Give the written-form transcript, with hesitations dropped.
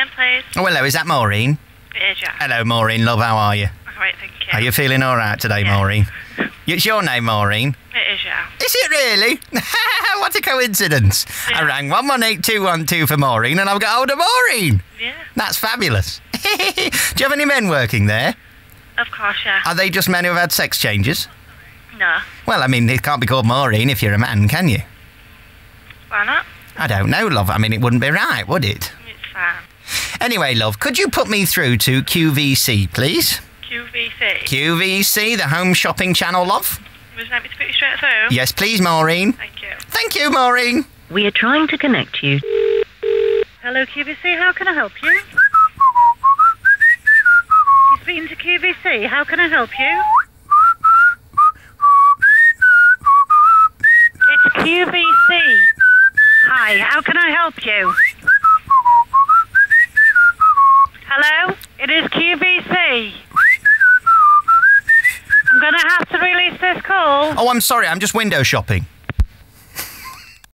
in, please. Oh, hello, is that Maureen? It is, yeah. Hello, Maureen, love, how are you? All right, thank you. Are you feeling all right today, Yeah. Maureen? It's your name, Maureen? It is, yeah. Is it really? What a coincidence. Yeah. I rang 118212 for Maureen and I've got hold of Maureen. Yeah. That's fabulous. Do you have any men working there? Of course, yeah. Are they just men who have had sex changes? No. Well, I mean, it can't be called Maureen if you're a man, can you? Why not? I don't know, love. I mean, it wouldn't be right, would it? It's fine. Anyway, love, could you put me through to QVC, please? QVC. QVC, the home shopping channel, love? Would you like me to put you straight through? Yes, please, Maureen. Thank you. Thank you, Maureen. We are trying to connect you. Hello, QVC. How can I help you? You're speaking to QVC. How can I help you? It's QVC. Hi, how can I help you? Hello? It is QVC. I'm going to have to release this call. Oh, I'm sorry, I'm just window shopping.